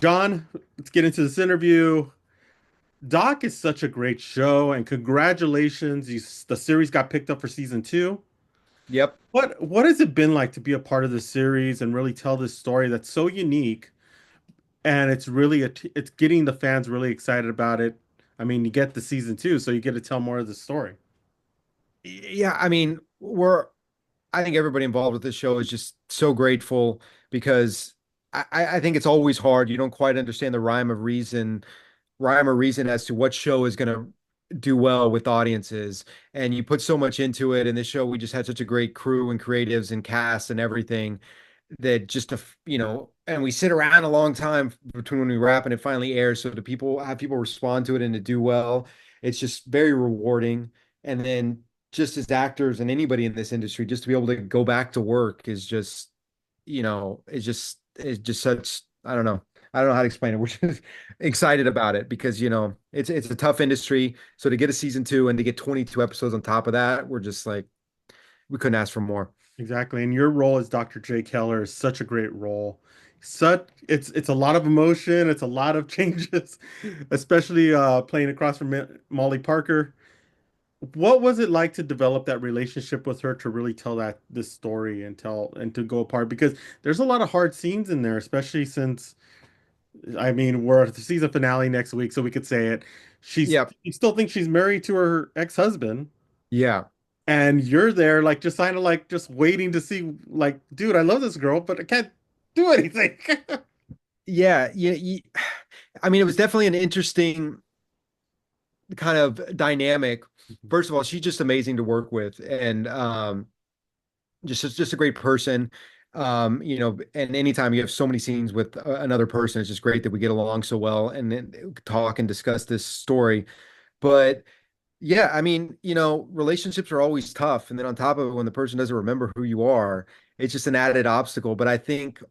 John, let's get into this interview. Doc is such a great show, and congratulations, the series got picked up for season two. Yep. What has it been like to be a part of this series and really tell this story that's so unique? And it's really it's getting the fans really excited about it. I mean, you get the season two, so you get to tell more of the story. Yeah, I think everybody involved with this show is just so grateful because I think it's always hard. You don't quite understand the rhyme or reason as to what show is going to do well with audiences. And you put so much into it. And this show, we just had such a great crew and creatives and cast and everything that and we sit around a long time between when we wrap and it finally airs. So have people respond to it and to do well, it's just very rewarding. And then just as actors and anybody in this industry, just to be able to go back to work is just, it's just such, I don't know. I don't know how to explain it. We're just excited about it because, it's a tough industry. So to get a season two and to get 22 episodes on top of that, we're just like, we couldn't ask for more. Exactly. And your role as Dr. J. Keller is such a great role. It's a lot of emotion, it's a lot of changes, especially playing across from Molly Parker. What was it like to develop that relationship with her to really tell this story and tell and to go apart? Because there's a lot of hard scenes in there, especially since I mean we're at the season finale next week, so we could say it. Yeah. You still think she's married to her ex-husband. Yeah. And you're there like just kind of like just waiting to see like, dude, I love this girl, but I can't do anything. Yeah. I mean, it was definitely an interesting kind of dynamic. First of all, she's just amazing to work with and just a great person. And anytime you have so many scenes with another person, it's just great that we get along so well and then talk and discuss this story. But yeah, I mean, relationships are always tough. And then on top of it, when the person doesn't remember who you are, it's just an added obstacle. But I think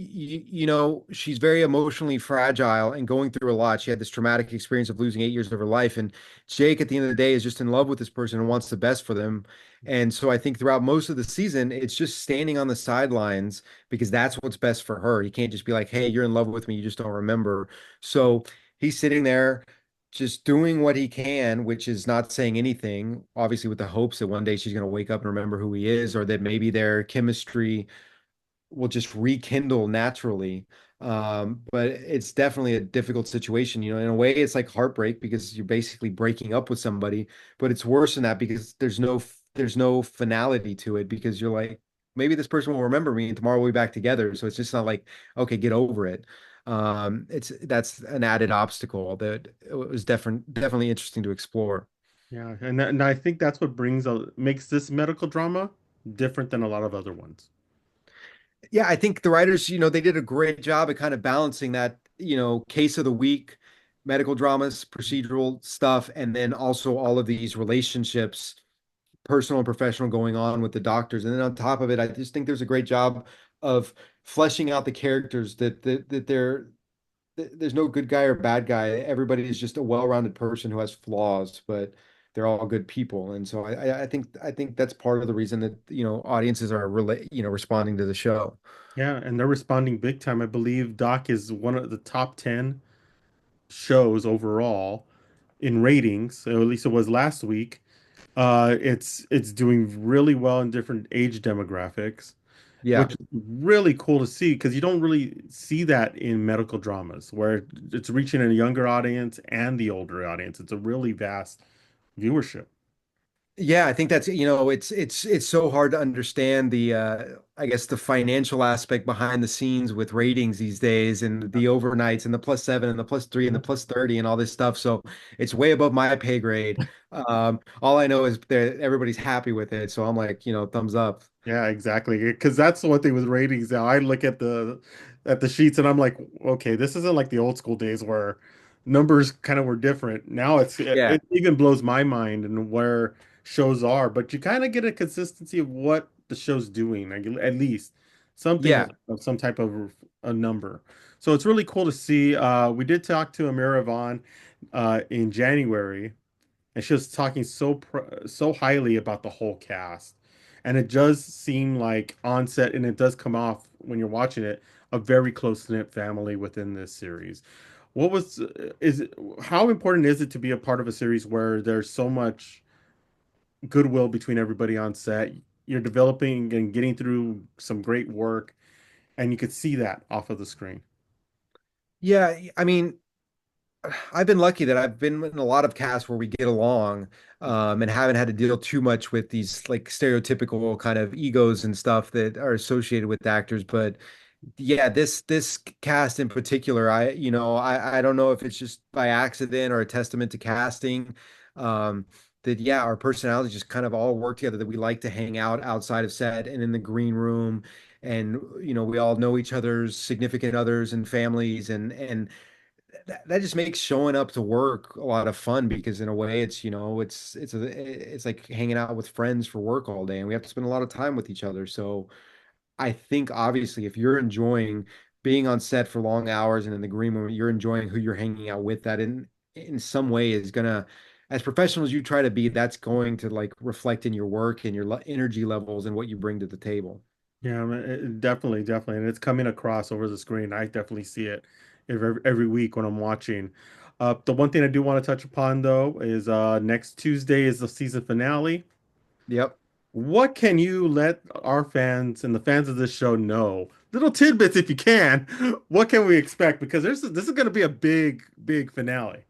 she's very emotionally fragile and going through a lot. She had this traumatic experience of losing 8 years of her life. And Jake, at the end of the day, is just in love with this person and wants the best for them. And so I think throughout most of the season, it's just standing on the sidelines because that's what's best for her. You can't just be like, hey, you're in love with me. You just don't remember. So he's sitting there just doing what he can, which is not saying anything, obviously, with the hopes that one day she's going to wake up and remember who he is, or that maybe their chemistry will just rekindle naturally. But it's definitely a difficult situation. In a way, it's like heartbreak because you're basically breaking up with somebody, but it's worse than that because there's no finality to it because you're like, maybe this person will remember me and tomorrow we'll be back together. So it's just not like, okay, get over it. That's an added obstacle that it was definitely interesting to explore. Yeah, and I think that's what makes this medical drama different than a lot of other ones. Yeah, I think the writers, they did a great job at kind of balancing that, case of the week, medical dramas, procedural stuff, and then also all of these relationships, personal and professional, going on with the doctors. And then on top of it, I just think there's a great job of fleshing out the characters there's no good guy or bad guy. Everybody is just a well-rounded person who has flaws, but they're all good people. And so I think that's part of the reason that, audiences are responding to the show. Yeah, and they're responding big time. I believe Doc is one of the top 10 shows overall in ratings. So at least it was last week. It's doing really well in different age demographics, Yeah. which is really cool to see because you don't really see that in medical dramas where it's reaching a younger audience and the older audience. It's a really vast viewership. Yeah, I think that's, it's so hard to understand I guess the financial aspect behind the scenes with ratings these days and the overnights and the +7 and the +3 and the +30 and all this stuff. So it's way above my pay grade. All I know is that everybody's happy with it. So I'm like, thumbs up. Yeah, exactly. Because that's the one thing with ratings now. I look at the sheets and I'm like, okay, this isn't like the old school days where numbers kind of were different. Now Yeah. it even blows my mind and where shows are, but you kind of get a consistency of what the show's doing, like, at least something Yeah. of some type of a number. So it's really cool to see. We did talk to Amira Vaughn in January, and she was talking so highly about the whole cast. And it does seem like on set, and it does come off when you're watching it, a very close-knit family within this series. What was is it, how important is it to be a part of a series where there's so much goodwill between everybody on set? You're developing and getting through some great work, and you could see that off of the screen. Yeah, I mean, I've been lucky that I've been in a lot of casts where we get along, and haven't had to deal too much with these like stereotypical kind of egos and stuff that are associated with actors. But yeah, this cast in particular, I don't know if it's just by accident or a testament to casting, that yeah, our personalities just kind of all work together, that we like to hang out outside of set and in the green room, and we all know each other's significant others and families, and that just makes showing up to work a lot of fun, because in a way it's like hanging out with friends for work all day, and we have to spend a lot of time with each other. So I think obviously if you're enjoying being on set for long hours and in the green room, you're enjoying who you're hanging out with, that in some way is gonna, as professional as you try to be, that's going to like reflect in your work and your energy levels and what you bring to the table. Yeah, I mean, definitely, definitely, and it's coming across over the screen. I definitely see it every week when I'm watching. The one thing I do want to touch upon though is next Tuesday is the season finale. Yep. What can you let our fans and the fans of this show know? Little tidbits if you can. What can we expect? Because this is going to be a big, big finale.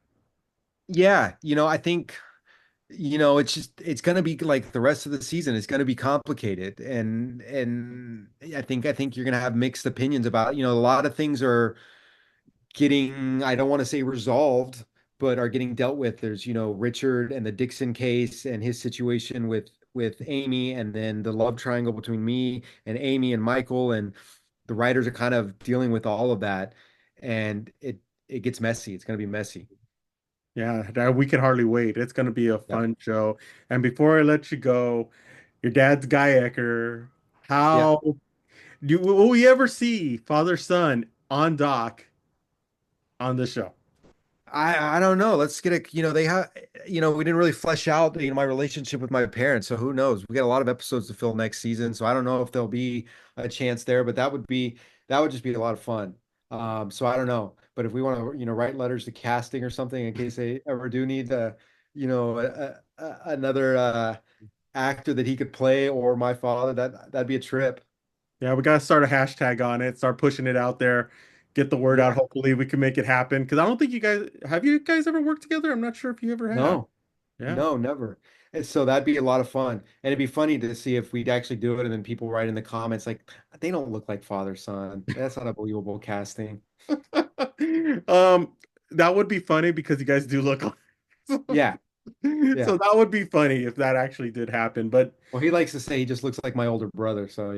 Yeah, I think it's going to be like the rest of the season. It's going to be complicated, and I think you're going to have mixed opinions about, a lot of things are getting, I don't want to say resolved, but are getting dealt with. There's, Richard and the Dixon case and his situation with Amy, and then the love triangle between me and Amy and Michael, and the writers are kind of dealing with all of that, and it gets messy. It's going to be messy. Yeah, we can hardly wait. It's going to be a Yep. fun show. And before I let you go, your dad's Guy Ecker. Yep. How will we ever see father son on doc on the show? I don't know. Let's get a, they have, we didn't really flesh out, my relationship with my parents. So who knows? We got a lot of episodes to fill next season. So I don't know if there'll be a chance there, but that would just be a lot of fun. So I don't know. But if we want to, write letters to casting or something in case they ever do need another actor that he could play, or my father, that'd be a trip. Yeah, we got to start a hashtag on it, start pushing it out there, get the word out. Yeah. Hopefully, we can make it happen. Because I don't think you guys ever worked together? I'm not sure if you ever have. No. Yeah. No, never. And so that'd be a lot of fun. And it'd be funny to see if we'd actually do it and then people write in the comments like, they don't look like father son. That's not a believable casting. Um, that would be funny because you guys do look like Yeah, so yeah. that would be funny if that actually did happen. But Well, he likes to say he just looks like my older brother. So,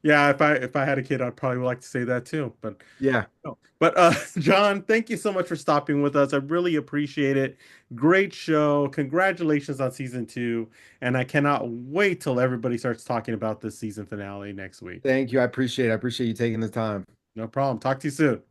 yeah, if I had a kid, I'd probably like to say that too. But yeah. no. But John, thank you so much for stopping with us. I really appreciate it. Great show. Congratulations on season two. And I cannot wait till everybody starts talking about this season finale next week. Thank you. I appreciate it. I appreciate you taking the time. No problem. Talk to you soon.